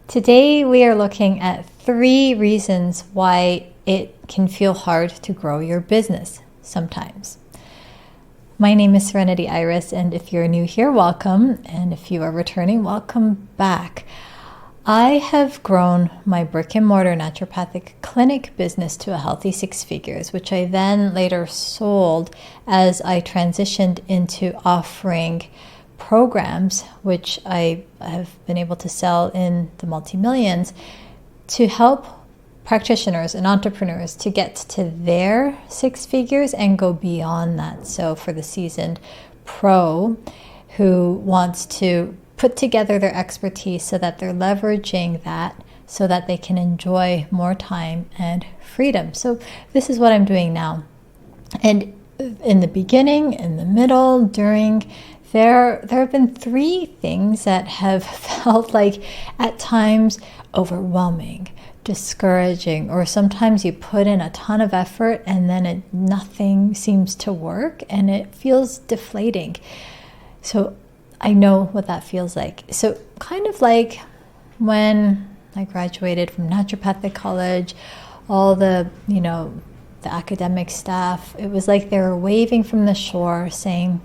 Today we are looking at 3 reasons why it can feel hard to grow your business sometimes. My name is Serenity Iris, and if you're new here, welcome. And if you are returning, welcome back. I have grown my brick and mortar naturopathic clinic business to a healthy 6 figures, which I then later sold as I transitioned into offering programs, which I have been able to sell in the multi-millions, to help practitioners and entrepreneurs to get to their 6 figures and go beyond that. So for the seasoned pro who wants to put together their expertise so that they're leveraging that so that they can enjoy more time and freedom. So this is what I'm doing now. And in the beginning, in the middle, during, there have been 3 things that have felt like at times overwhelming, discouraging, or sometimes you put in a ton of effort and then nothing seems to work and it feels deflating. So I know what that feels like. So kind of like when I graduated from naturopathic college, all the academic staff, it was like they were waving from the shore saying,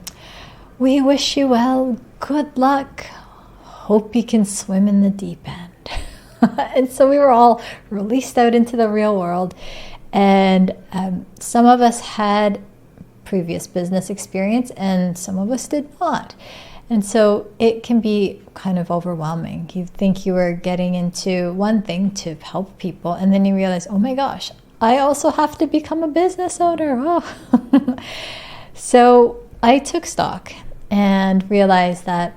"We wish you well, good luck, hope you can swim in the deep end." And so we were all released out into the real world. And some of us had previous business experience and some of us did not. And so it can be kind of overwhelming. You think you were getting into one thing to help people, and then you realize, oh my gosh, I also have to become a business owner. Oh. So I took stock and realized that,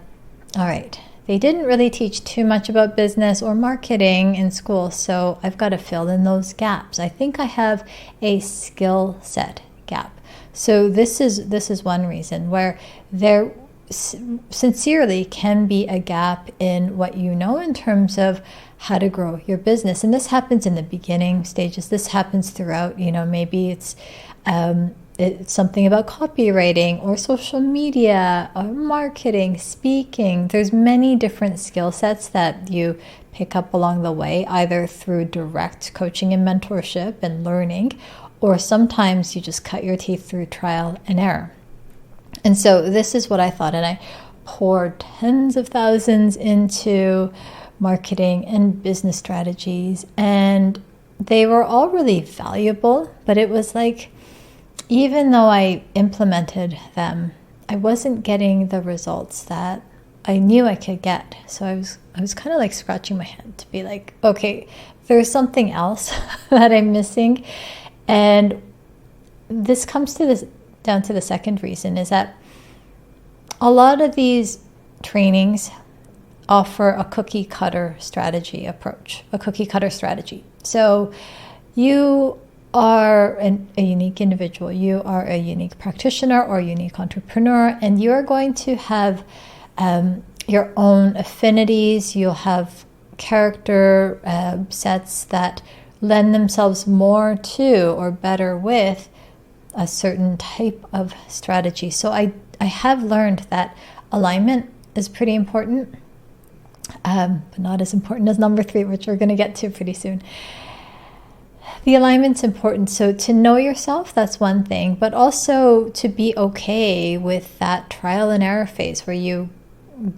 all right, they didn't really teach too much about business or marketing in school, so I've got to fill in those gaps. I think I have a skill set gap. So this is one reason where there sincerely can be a gap in what you know in terms of how to grow your business. And this happens in the beginning stages. This happens throughout, maybe it's something about copywriting or social media or marketing, speaking. There's many different skill sets that you pick up along the way, either through direct coaching and mentorship and learning, or sometimes you just cut your teeth through trial and error. And so this is what I thought, and I poured tens of thousands into marketing and business strategies, and they were all really valuable, but it was like, even though I implemented them, I wasn't getting the results that I knew I could get. So I was kind of like scratching my head to be like, okay, there's something else that I'm missing. And this comes to down to the second reason, is that a lot of these trainings offer a cookie cutter strategy approach, a cookie cutter strategy. So you are a unique individual, you are a unique practitioner or unique entrepreneur, and you are going to have your own affinities. You'll have character sets that lend themselves more to or better with a certain type of strategy. So I have learned that alignment is pretty important, but not as important as number 3, which we're going to get to pretty soon. The alignment's important. So to know yourself, that's one thing, but also to be okay with that trial and error phase where you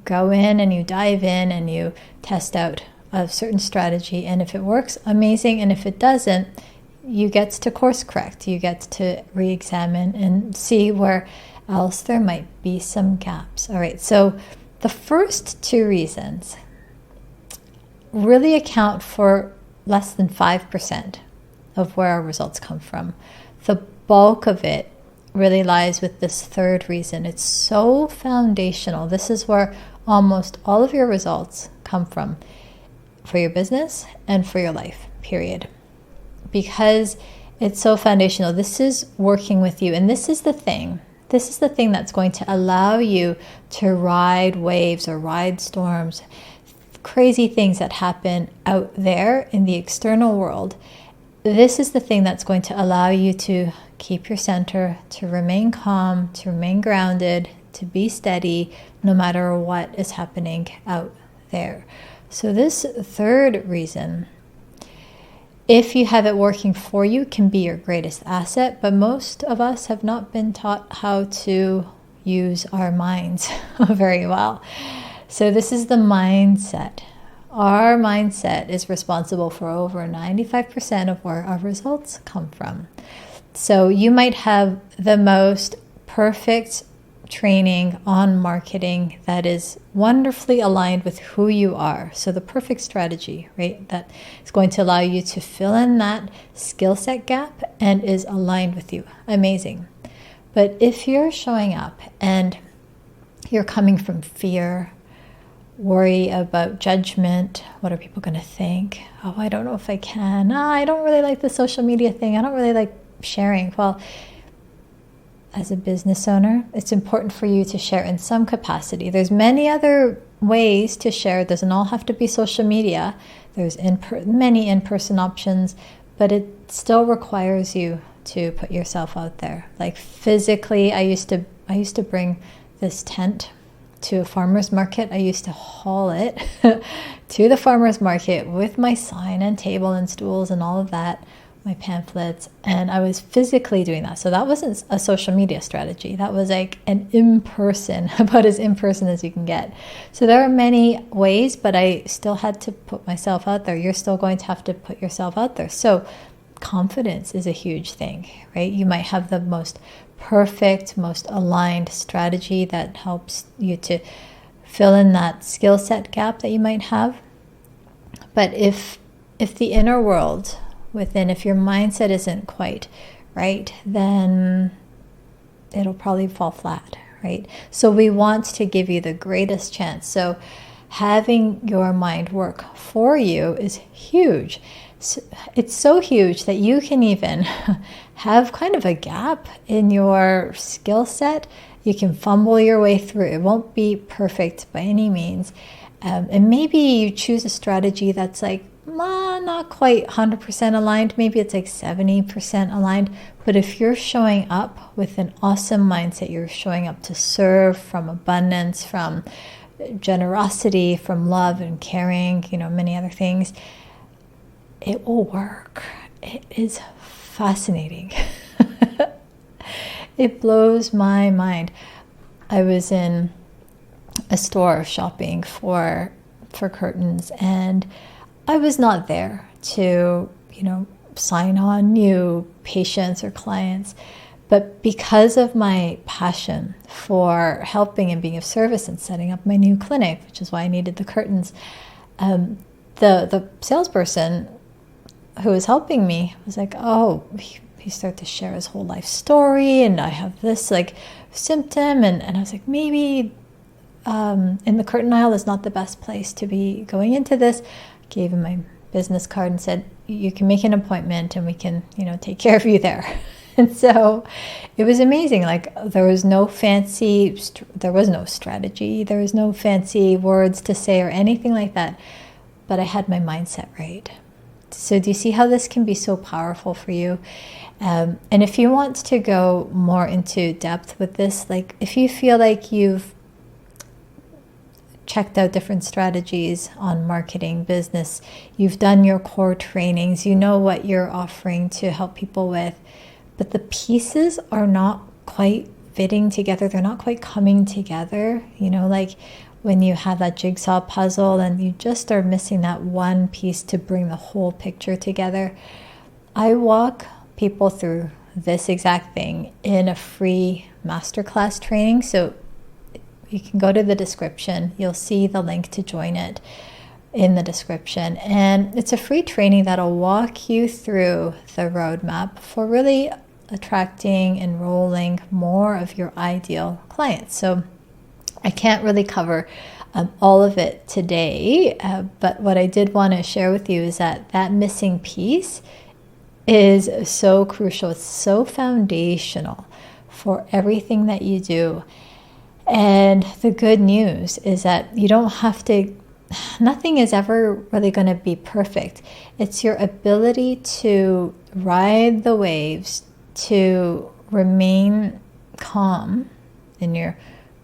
go in and you dive in and you test out a certain strategy. And if it works, amazing. And if it doesn't, you get to course correct. You get to re-examine and see where else there might be some gaps. All right. So the first 2 reasons really account for less than 5% of where our results come from. The bulk of it really lies with this third reason. It's so foundational. This is where almost all of your results come from for your business and for your life, period. Because it's so foundational. This is working with you. And this is the thing. This is the thing that's going to allow you to ride waves or ride storms, crazy things that happen out there in the external world. This is the thing that's going to allow you to keep your center, to remain calm, to remain grounded, to be steady, no matter what is happening out there. So this third reason, if you have it working for you, can be your greatest asset, but most of us have not been taught how to use our minds very well. So this is the mindset. Our mindset is responsible for over 95% of where our results come from. So you might have the most perfect training on marketing that is wonderfully aligned with who you are. So the perfect strategy, right? That is going to allow you to fill in that skill set gap and is aligned with you. Amazing. But if you're showing up and you're coming from fear, worry about judgment, what are people going to think? Oh, I don't know if I can. I don't really like the social media thing. I don't really like sharing. Well, as a business owner, it's important for you to share in some capacity. There's many other ways to share. It doesn't all have to be social media. There's many in-person options, but it still requires you to put yourself out there. Like physically, I used to bring this tent to a farmer's market. I used to haul it to the farmer's market with my sign and table and stools and all of that, my pamphlets, and I was physically doing that. So that wasn't a social media strategy. That was like an in-person, about as in-person as you can get. So there are many ways, but I still had to put myself out there. You're still going to have to put yourself out there. So confidence is a huge thing, right? You might have the most perfect, most aligned strategy that helps you to fill in that skill set gap that you might have. But if the inner world within, if your mindset isn't quite right, then it'll probably fall flat, right? So we want to give you the greatest chance. So having your mind work for you is huge. It's so huge that you can even have kind of a gap in your skill set. You can fumble your way through. It won't be perfect by any means. And maybe you choose a strategy that's like, not quite 100% aligned. Maybe it's like 70% aligned. But if you're showing up with an awesome mindset, you're showing up to serve from abundance, from generosity, from love and caring, many other things, it will work. It is fascinating. It blows my mind. I was in a store shopping for curtains, and I was not there to, sign on new patients or clients, but because of my passion for helping and being of service and setting up my new clinic, which is why I needed the curtains, the salesperson who was helping me was like, oh, he started to share his whole life story, and I have this like symptom, and I was like, maybe in the curtain aisle is not the best place to be going into this. Gave him my business card and said, you can make an appointment and we can, take care of you there. And so it was amazing. Like there was no strategy. There was no fancy words to say or anything like that. But I had my mindset right. So do you see how this can be so powerful for you? And if you want to go more into depth with this, like if you feel like you've checked out different strategies on marketing, business, you've done your core trainings, you know what you're offering to help people with, but the pieces are not quite fitting together. They're not quite coming together. Like when you have that jigsaw puzzle and you just are missing that one piece to bring the whole picture together. I walk people through this exact thing in a free masterclass training. So you can go to the description. You'll see the link to join it in the description. And it's a free training that'll walk you through the roadmap for really attracting, enrolling more of your ideal clients. So I can't really cover all of it today, but what I did want to share with you is that missing piece is so crucial. It's so foundational for everything that you do. And the good news is that you don't have to, nothing is ever really going to be perfect. It's your ability to ride the waves, to remain calm in your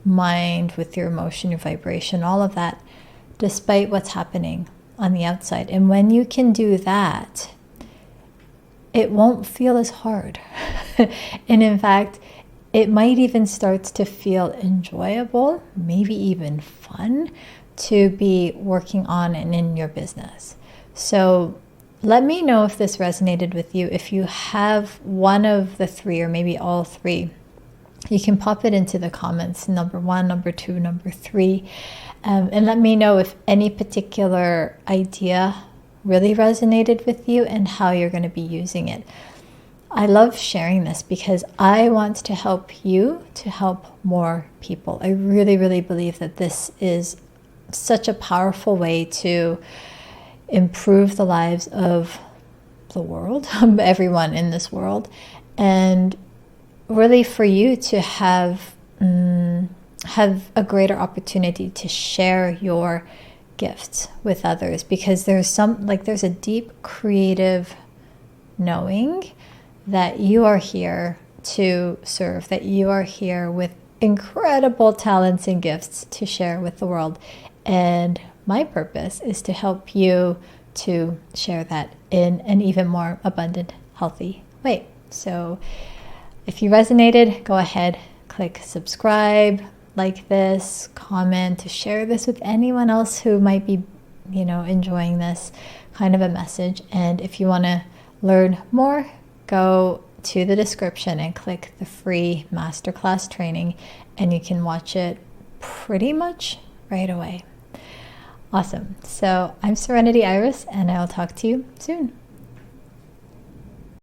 mind, with your emotion, your vibration, all of that despite what's happening on the outside. And when you can do that, it won't feel as hard. And in fact, it might even start to feel enjoyable, maybe even fun, to be working on and in your business. So let me know if this resonated with you. If you have one of the three, or maybe all three, you can pop it into the comments, number 1, number 2, number 3, and let me know if any particular idea really resonated with you and how you're going to be using it. I love sharing this because I want to help you to help more people. I really, really believe that this is such a powerful way to improve the lives of the world, everyone in this world, and really for you to have a greater opportunity to share your gifts with others, because there's a deep creative knowing that you are here to serve, that you are here with incredible talents and gifts to share with the world. And my purpose is to help you to share that in an even more abundant, healthy way. So if you resonated, go ahead, click subscribe, like this, comment, to share this with anyone else who might be, enjoying this kind of a message. And if you want to learn more, go to the description and click the free masterclass training, and you can watch it pretty much right away. Awesome. So I'm Serenity Iris, and I'll talk to you soon.